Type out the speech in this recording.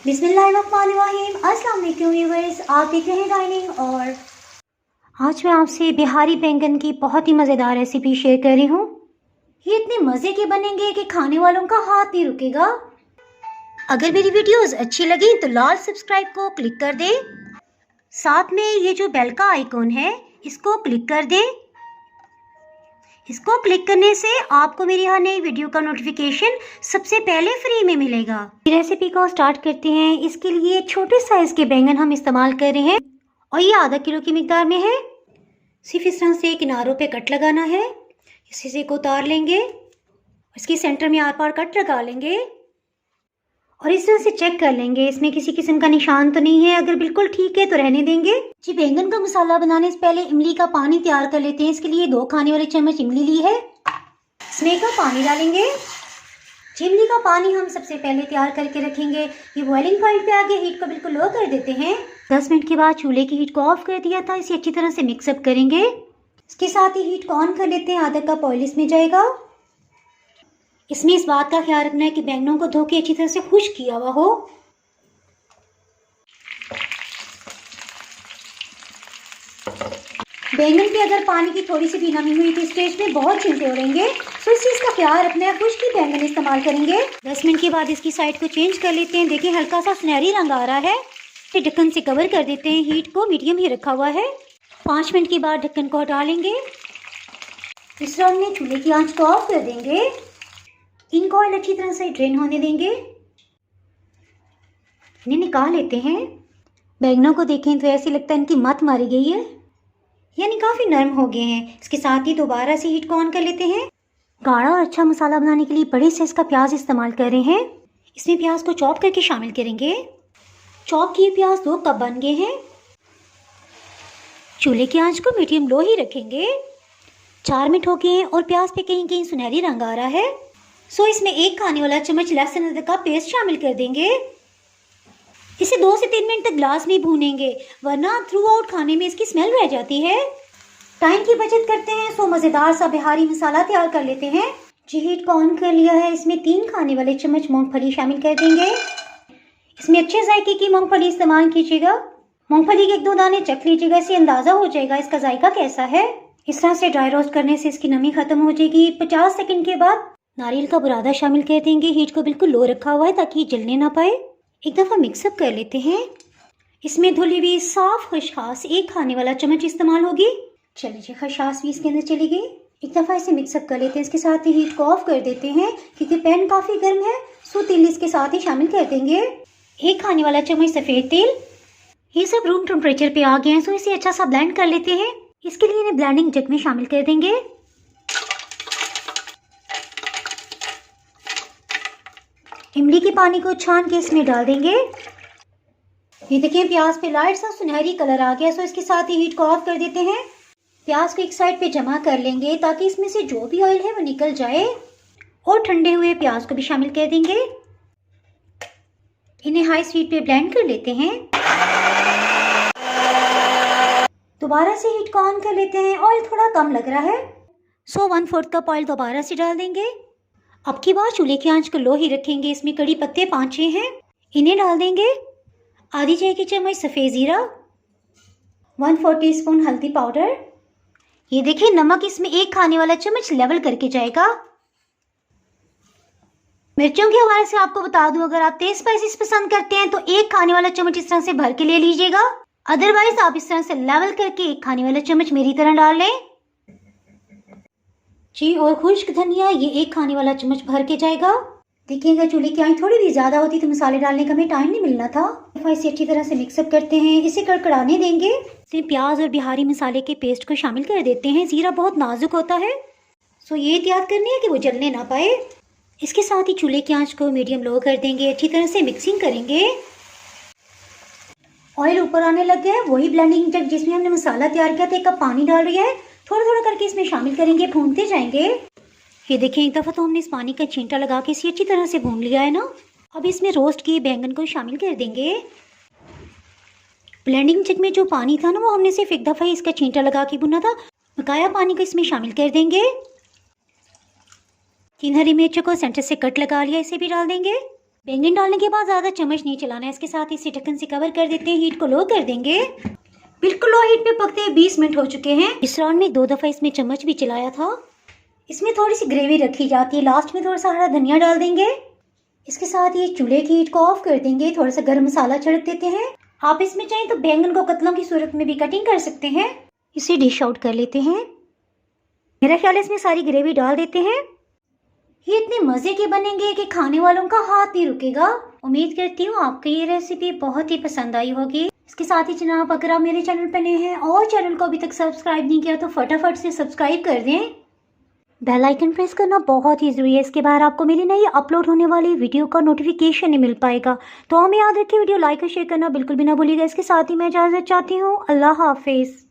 बिस्मिल्लाहिर्रहमानिर्रहीम। अस्सलाम वालेकुम व्यूअर्स, आप देख रहे हैं डाइनिंग। और आज मैं आपसे बिहारी बैंगन की बहुत ही मज़ेदार रेसिपी शेयर कर रही हूँ। ये इतने मज़े के बनेंगे कि खाने वालों का हाथ नहीं रुकेगा। अगर मेरी वीडियोस अच्छी लगी तो लाल सब्सक्राइब को क्लिक कर दें। साथ में ये जो बेल का आइकॉन है इसको क्लिक कर दें। इसको क्लिक करने से आपको मेरी हर नई वीडियो का नोटिफिकेशन सबसे पहले फ्री में मिलेगा। रेसिपी को स्टार्ट करते हैं। इसके लिए छोटे साइज के बैंगन हम इस्तेमाल कर रहे हैं और ये आधा किलो की मिकदार में है। सिर्फ इस तरह से किनारों पे कट लगाना है। इस हिस्से को उतार लेंगे, इसके सेंटर में आर पार कट लगा लेंगे और इस तरह से चेक कर लेंगे इसमें किसी किस्म का निशान तो नहीं है। अगर बिल्कुल ठीक है तो रहने देंगे। जी, बैंगन का मसाला बनाने से पहले इमली का पानी तैयार कर लेते हैं। इसके लिए 2 खाने वाले चम्मच इमली ली है। इसमें का पानी डालेंगे। इमली का पानी हम सबसे पहले तैयार करके रखेंगे। ये बॉइलिंग पॉइंट पे आगे हीट को बिल्कुल लो कर देते हैं। 10 मिनट के बाद चूल्हे की हीट को ऑफ कर दिया था। इसे अच्छी तरह से मिक्सअप करेंगे। इसके साथ ही हीट को ऑन कर लेते हैं। आधा कप ऑयल इसमें जाएगा। इसमें इस बात का ख्याल रखना है कि बैंगनों को धो के अच्छी तरह से खुश्क किया हुआ हो। बैंगन पे अगर पानी की थोड़ी सी भी नमी हुई तो स्टेज में बहुत छिलके हो रहेंगे, तो इस चीज़ का ख्याल रखना है। खुश्क ही बैंगन इस्तेमाल करेंगे। 10 मिनट के बाद इसकी साइड को चेंज कर लेते हैं। देखिए हल्का सा सुनहरी रंग आ रहा है। फिर ढक्कन से कवर कर देते हैं। हीट को मीडियम ही रखा हुआ है। 5 मिनट के बाद ढक्कन को हटा लेंगे। इस राउंड में चूल्हे की आंच को ऑफ कर देंगे। इनको ऑयल अच्छी तरह से ड्रेन होने देंगे। इन्हें निकाल लेते हैं। बैंगनों को देखें तो ऐसे लगता है इनकी मत मारी गई है, यानी काफ़ी नरम हो गए हैं। इसके साथ ही दोबारा से हीट को ऑन कर लेते हैं। गाढ़ा और अच्छा मसाला बनाने के लिए बड़े साइज का प्याज इस्तेमाल कर रहे हैं। इसमें प्याज को चॉप करके शामिल करेंगे। चॉप किए प्याज 2 कप बन गए हैं। चूल्हे की आंच को मीडियम लो ही रखेंगे। 4 मिनट हो गए हैं और प्याज पे कहीं कहीं सुनहरी रंग आ रहा है। इसमें 1 खाने वाला चम्मच लहसुन अदरक का पेस्ट शामिल कर देंगे। इसे 2 से 3 मिनट तक ग्लास में भूनेंगे, वरना थ्रू आउट खाने में इसकी स्मेल रह जाती है। टाइम की बचत करते हैं, सो मज़ेदार सा बिहारी मसाला तैयार कर लेते हैं। जी, हीट को ऑन कर लिया है। इसमें 3 खाने वाले चम्मच मूंगफली शामिल कर देंगे। इसमें अच्छे जायके की मूंगफली इस्तेमाल कीजिएगा। मूंगफली के 1-2 दाने चख लीजिएगा, इससे अंदाज़ा हो जाएगा इसका जायका कैसा है। इस तरह से ड्राई रोस्ट करने से इसकी नमी खत्म हो जाएगी। 50 सेकेंड के बाद नारियल का बुरादा शामिल कर देंगे। हीट को बिल्कुल लो रखा हुआ है ताकि जलने ना पाए। एक दफ़ा मिक्सअप कर लेते हैं। इसमें धुली हुई साफ खसखस 1 खाने वाला चम्मच इस्तेमाल होगी। चलिए, खसखस भी इसके अंदर चली गई। एक दफ़ा इसे मिक्सअप कर लेते हैं। इसके साथ ही हीट को ऑफ कर देते हैं क्योंकि पैन काफ़ी गर्म है। तिल इसके साथ ही शामिल कर देंगे। 1 खाने वाला चम्मच सफ़ेद तिल। ये सब रूम टेम्परेचर पे आ गए हैं, इसे अच्छा सा ब्लेंड कर लेते हैं। इसके लिए इन्हें ब्लेंडिंग जग में शामिल कर देंगे। इमली के पानी को छान के इसमें डाल देंगे। ये देखिए प्याज पे लाइट सा सुनहरी कलर आ गया। इसके साथ ही हीट को ऑफ कर देते हैं। प्याज को एक साइड पे जमा कर लेंगे ताकि इसमें से जो भी ऑयल है वो निकल जाए। और ठंडे हुए प्याज को भी शामिल कर देंगे। इन्हें हाई स्पीड पे ब्लेंड कर लेते हैं। दोबारा से हीट को ऑन कर लेते हैं। ऑयल थोड़ा कम लग रहा है, 1/4 कप ऑयल दोबारा से डाल देंगे। अब की बार चूल्हे की आंच को लो ही रखेंगे। इसमें कड़ी पत्ते 5-6 हैं, इन्हें डाल देंगे। आधी चाय की चम्मच सफ़ेद ज़ीरा, 1/4 टीस्पून हल्दी पाउडर। ये देखिए नमक इसमें 1 खाने वाला चम्मच लेवल करके जाएगा। मिर्चों के हवाले से आपको बता दूं, अगर आप तेज स्पाइसेस पसंद करते हैं तो 1 खाने वाला चम्मच इस तरह से भर के ले लीजिएगा। अदरवाइज आप इस तरह से लेवल करके 1 खाने वाला चम्मच मेरी तरह डाल लें जी। और खुश्क धनिया ये 1 खाने वाला चम्मच भर के जाएगा। देखिएगा चूल्हे की आंच थोड़ी भी ज़्यादा होती तो मसाले डालने का हमें टाइम नहीं मिलना था। इसे अच्छी तरह से मिक्सअप करते हैं। इसे कड़कड़ाने देंगे। इसमें प्याज और बिहारी मसाले के पेस्ट को शामिल कर देते हैं। ज़ीरा बहुत नाजुक होता है, ये एहतियात करनी है कि वो जलने ना पाए। इसके साथ ही चूल्हे की आंच को मीडियम लो कर देंगे। अच्छी तरह से मिक्सिंग करेंगे। ऑयल ऊपर आने लग गया है। वही ब्लेंडिंग जग जिसमें हमने मसाला तैयार किया था 1 कप पानी डाल रही है। थोड़ा थोड़ा करके इसमें शामिल करेंगे, भूनते जाएंगे। ये देखें एक दफ़ा तो हमने इस पानी का छींटा लगा के इसे अच्छी तरह से भून लिया है ना। अब इसमें रोस्ट किए बैंगन को शामिल कर देंगे। ब्लेंडिंग जग में जो पानी था ना वो हमने सिर्फ एक दफ़ा ही इसका छींटा लगा के भुना था। बकाया पानी को इसमें शामिल कर देंगे। 3 हरी मिर्चों को सेंटर से कट लगा लिया, इसे भी डाल देंगे। बैंगन डालने के बाद ज़्यादा चम्मच नहीं चलाना है, इसके साथ इसे ढक्कन से कवर कर देते हैं, हीट को लो कर देंगे। बिल्कुल लो हीट पे पकते हैं 20 मिनट हो चुके हैं। इस राउंड में 2 दफ़ा इसमें चम्मच भी चलाया था। इसमें थोड़ी सी ग्रेवी रखी जाती है, लास्ट में थोड़ा सा हरा धनिया डाल देंगे। इसके साथ ये चूल्हे की हीट को ऑफ कर देंगे, थोड़ा सा गर्म मसाला छिड़क देते हैं। आप इसमें चाहें तो बैंगन को कतलों की सूरत में भी कटिंग कर सकते हैं। इसे डिश आउट कर लेते हैं। मेरा ख्याल है इसमें सारी ग्रेवी डाल देते हैं। ये इतने मज़े के बनेंगे कि खाने वालों का हाथ नहीं रुकेगा। उम्मीद करती हूँ आपको ये रेसिपी बहुत ही पसंद आई होगी। इसके साथ ही जनाब, अगर आप मेरे चैनल पर नए हैं और चैनल को अभी तक सब्सक्राइब नहीं किया तो फटाफट से सब्सक्राइब कर दें। बेल आइकन प्रेस करना बहुत ही ज़रूरी है, इसके बाद आपको मेरी नई अपलोड होने वाली वीडियो का नोटिफिकेशन नहीं मिल पाएगा। तो हमें याद रखिए वीडियो लाइक और शेयर करना बिल्कुल भी ना भूलिएगा। इसके साथ ही मैं इजाज़त चाहती हूँ। अल्लाह हाफिज़।